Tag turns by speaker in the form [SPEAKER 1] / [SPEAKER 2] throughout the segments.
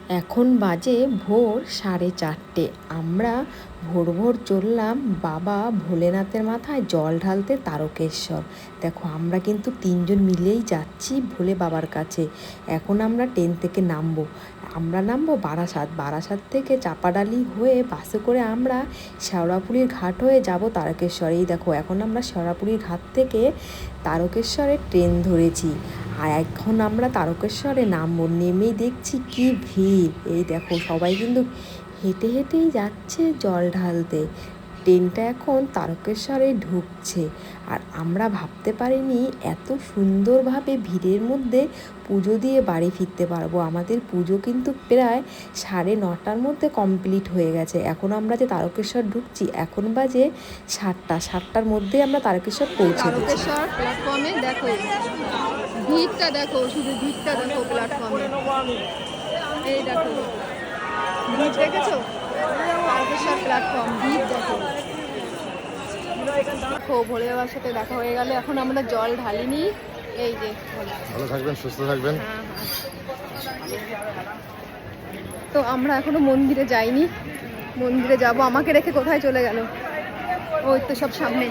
[SPEAKER 1] এখন বাজে ভোর 4:30। আমরা ভোর ভোর চললাম বাবা ভোলেনাথের মাথায় জল ঢালতে তারকেশ্বর। দেখো আমরা কিন্তু 3জন মিলেই যাচ্ছি ভোলে বাবার কাছে। এখন আমরা ট্রেন থেকে নামবো। আমরা নামবো বারাসাত থেকে চাপাডালি হয়ে বাসে করে আমরা শেওড়াফুলির ঘাট হয়ে যাব তারকেশ্বর। এই দেখো এখন আমরা শেওড়াফুলির ঘাট থেকে তারকেশ্বরের ট্রেন ধরেছি। আর এখন আমরা তারকেশ্বরে নামবো। নেমেই দেখছি কি ভিড়। এই দেখো সবাই কিন্তু হেঁটে হেঁটেই যাচ্ছে জল ঢালতে। ট্রেনটা এখন তারকেশ্বরে ঢুকছে। আর আমরা ভাবতে পারিনি এত সুন্দরভাবে ভিড়ের মধ্যে পুজো দিয়ে বাড়ি ফিরতে পারবো। আমাদের পুজো কিন্তু প্রায় 9:30টার মধ্যে কমপ্লিট হয়ে গেছে। এখন আমরা যে তারকেশ্বর ঢুকছি এখন বাজে 7টার মধ্যে আমরা তারকেশ্বর পৌঁছে গেছি।
[SPEAKER 2] তারকেশ্বর প্ল্যাটফর্মে দেখো ভিড়টা, দেখো শুধু ভিড়টা দেখো প্ল্যাটফর্মে। এই দেখো ভিড় দেখেছো, তারকেশ্বর প্ল্যাটফর্ম ভিড় দেখো। ভোলে বাবার সাথে দেখা হয়ে গেল। এখন আমরা জল ঢালিনি। এই যে
[SPEAKER 3] ভালো থাকবেন, সুস্থ থাকবেন।
[SPEAKER 2] তো আমরা এখনো মন্দিরে যাইনি, মন্দিরে যাব। আমাকে রেখে কোথায় চলে গেল? ওই তো সব সামনে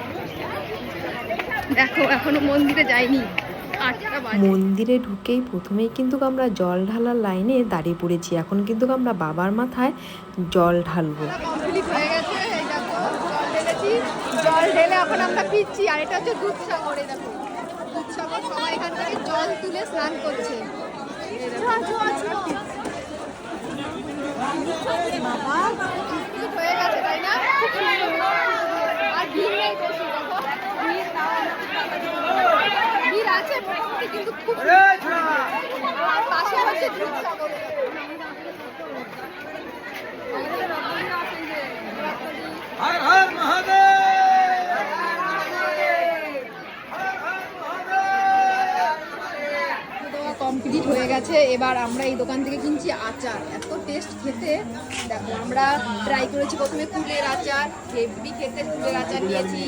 [SPEAKER 2] দেখো, এখনো মন্দিরে যাইনি।
[SPEAKER 1] মন্দিরে ঢুকেই প্রথমেই কিন্তু আমরা জল ঢালার লাইনে দাঁড়িয়ে পড়েছি। এখন কিন্তু আমরা বাবার মাথায় জল ঢালবো।
[SPEAKER 2] কমপ্লিট হয়ে গেছে। এই দেখো জল ঢেলেছি, জল ঢেলে এখন আমরা ফিরছি। আর এটা হচ্ছে দুধসাগরে, দেখো দুধসাগর। সবাই এখান থেকে জল তুলে স্নান করছে। হয়ে গেছে তাই না? আর ভিড় নেই বেশি, দেখো ভিড় আছে কিন্তু খুব। আর পাশে হচ্ছে দুধসাগর। কমপ্লিট হয়ে গেছে। এবার আমরা এই দোকান থেকে কিনছি আচার। এত টেস্ট খেতে। দেখো আমরা ট্রাই করেছি প্রথমে কুলের আচার, হেভি খেতে। কুলের আচার নিয়েছি,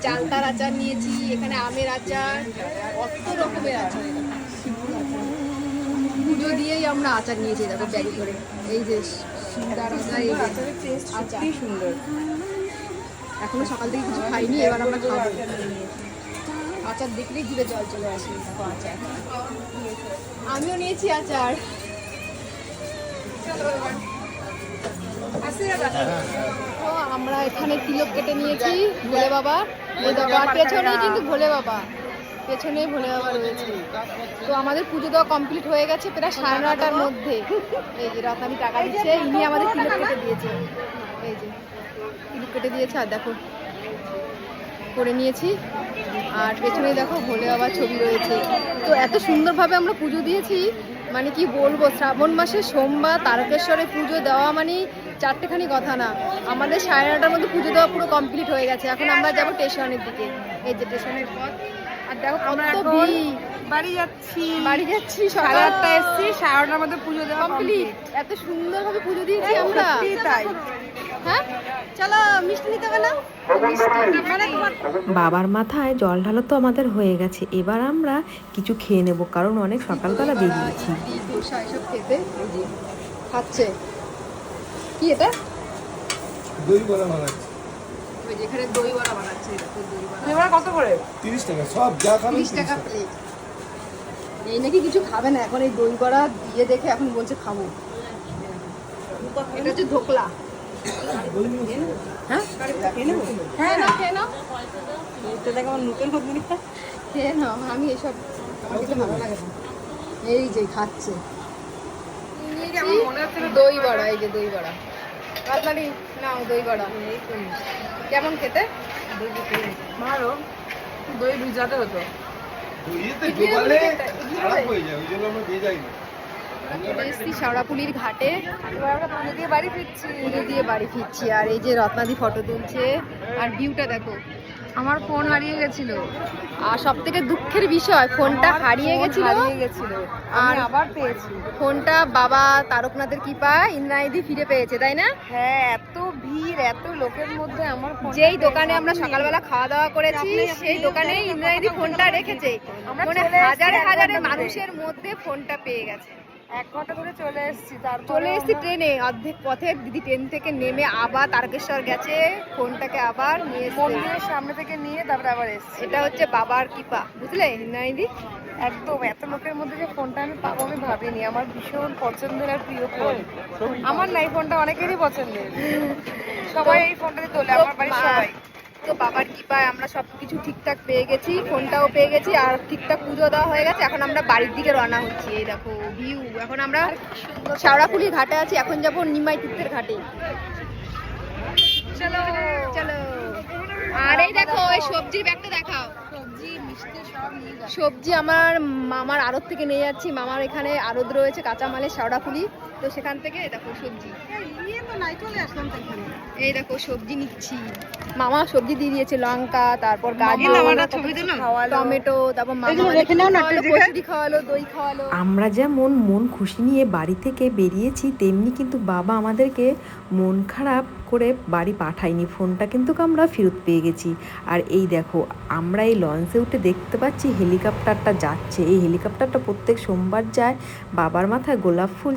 [SPEAKER 2] চালতার আচার নিয়েছি, এখানে আমের আচার, কত রকমের আচার। পুজো দিয়েই আমরা আচার নিয়েছি, দেখো ব্যাগে করে। এই যে সুন্দর আচার, এই আচার সুন্দর। এখনো সকাল থেকে কিছু খাইনি, এবার আমরা খাবো। আচার দেখলেই জিভে জল চলে আসে। দেখো আচার, আমিও নিয়েছি আচার। তো আমরা এখানে তিলক কেটে নিয়েছি ভোলে বাবা। ওই দেখো আর পেছনেই কিন্তু ভোলে বাবা, পেছনেই ভোলে বাবা রয়েছে। তো আমাদের পুজো দেওয়া কমপ্লিট হয়ে গেছে প্রায় 9:30টার মধ্যে। এই যে রত্নাদি টাকা দিচ্ছে, ইনি আমাদের তিলক কেটে দিয়েছে। এই যে তিলক কেটে দিয়েছে। আর দেখো করে নিয়েছি। আর পেছনে দেখো ভোলে বাবার ছবি রয়েছে। তো এত সুন্দরভাবে আমরা পুজো দিয়েছি, মানে কি বলবো। শ্রাবণ মাসে সোমবার তারকেশ্বরে পুজো দেওয়া মানে চারটেখানি কথা না। আমাদের 9:30টার মধ্যে পুজো দেওয়া পুরো কমপ্লিট হয়ে গেছে। এখন আমরা যাবো স্টেশনের দিকে। এই যে স্টেশনের পথ। আর দেখো কত ভিড়। বাড়ি যাচ্ছি। সকাল 8টায় এসেছি, 9:30টার মধ্যে পুজো দেওয়া কমপ্লিট। এত সুন্দরভাবে পুজো দিয়েছি আমরা। তাই হ্যাঁ, চলো মিষ্টি নিতে হবে না?
[SPEAKER 1] বাবার মাথায় জল ঢালা তো আমাদের হয়ে গেছে। এবার আমরা কিছু খেয়ে নেব, কারণ অনেক সকালবেলা বেরিয়েছি।
[SPEAKER 2] এসব খেতে খাচ্ছে। কি এটা?
[SPEAKER 3] দই বড়া বানাচ্ছে।
[SPEAKER 2] ওই যেখানে দই বড়া বানাচ্ছে। দই বড়া কত করে?
[SPEAKER 3] 30 টাকা সব, যা খাবেন
[SPEAKER 2] 30 টাকা প্লেট। এই নাকি কিছু খাবে না এখন। এই দই বড়া দিয়ে দেখে এখন বলছে খাবো। এটা হচ্ছে ধোকলা। হ্যাঁ হ্যাঁ, না খেয়ে নাও। খেয়ে নাও। আমি এসব আমার খেতে ভালো লাগে না। এই যে খাচ্ছে দই বড়া। এই যে দই বড়া। রাজবাড়ি নাও দই বড়া। কেমন খেতে? ভালো। দই ভিজাতে হতো। শেওড়াফুলির ঘাটে পুজো দিয়ে বাড়ি ফিরছি। আর এই যে রত্নাদি ফটো তুলছে। আর ভিউটা দেখো। আমার ফোন হারিয়ে গেছিল। আর সব থেকে দুঃখের বিষয়, ফোনটা হারিয়ে গেছিল। আর আবার পেয়েছি। ফোনটা বাবা তারকনাথের কৃপায় ইন্দ্রাণীদি ফিরে পেয়েছে, তাই না? হ্যাঁ, এত ভিড়, এত লোকের মধ্যে আমার যেই দোকানে আমরা সকালবেলা খাওয়া দাওয়া করেছি সেই দোকানে ইন্দ্রাণীদি ফোনটা রেখেছে। মানে হাজারে হাজারে মানুষের মধ্যে ফোনটা পেয়ে গেছে।
[SPEAKER 4] 1 ঘন্টা ধরে চলে এসেছি, তারপরে
[SPEAKER 2] চলে এসেছি ট্রেনে অর্ধেক পথে, দিদি ট্রেন থেকে নেমে আবার তারকেশ্বর গেছে, ফোনটাকে আবার নিয়ে এসেছে।
[SPEAKER 4] মন্দিরের সামনে থেকে নিয়ে তারপরে আবার এসেছি।
[SPEAKER 2] এটা হচ্ছে বাবার কৃপা, বুঝলে না দিদি?
[SPEAKER 4] একদম এত লোকের মধ্যে যে ফোনটা আমি পাবো আমি ভাবিনি। আমার ভীষণ পছন্দের আর প্রিয় ফোন। আমার না এই ফোনটা অনেকেরই পছন্দের, সবাই এই ফোনটাতে তোলে, আমার বাড়ির সবাই।
[SPEAKER 2] তো বাবার কৃপায় আমরা সবকিছু ঠিকঠাক পেয়ে গেছি, ফোনটাও পেয়ে গেছি, আর ঠিকঠাক পুজো দেওয়া হয়ে গেছে। এখন আমরা বাড়ির দিকে রওনা হচ্ছি। এই দেখো ভিউ, এখন আমরা শেওড়াফুলির ঘাটে আছি, এখন যাবো নিমাই তীর্থের ঘাটে।
[SPEAKER 4] চলো
[SPEAKER 2] চলো। আর এই দেখো এই সবজির ব্যাগটা দেখাও। সবজি আমার মামার আড়ত থেকে নিয়ে যাচ্ছি। মামার এখানে আড়ত রয়েছে কাঁচামালের, শেওড়াফুলি, তো সেখান থেকে দেখো সবজি। এই দেখো সবজি নিচ্ছি। মামা সবজি দিয়ে দিয়েছে, লঙ্কা, তারপর গাজর, টমেটো, তারপর মামা কচুরি খাওয়ালো, দই খাওয়ালো।
[SPEAKER 1] আমরা যেমন মন খুশি নিয়ে বাড়ি থেকে বেরিয়েছি, তেমনি কিন্তু বাবা আমাদেরকে মন খারাপ করে বাড়ি পাঠায়নি। ফোনটা কিন্তু আমরা ফেরত পেয়ে গেছি। আর এই দেখো আমরা এই লঞ্চে উঠে দেখতে পাচ্ছি হেলিকপ্টারটা যাচ্ছে। এই হেলিকপ্টারটা প্রত্যেক সোমবার যায়। বাবার মাথায় গোলাপ ফুল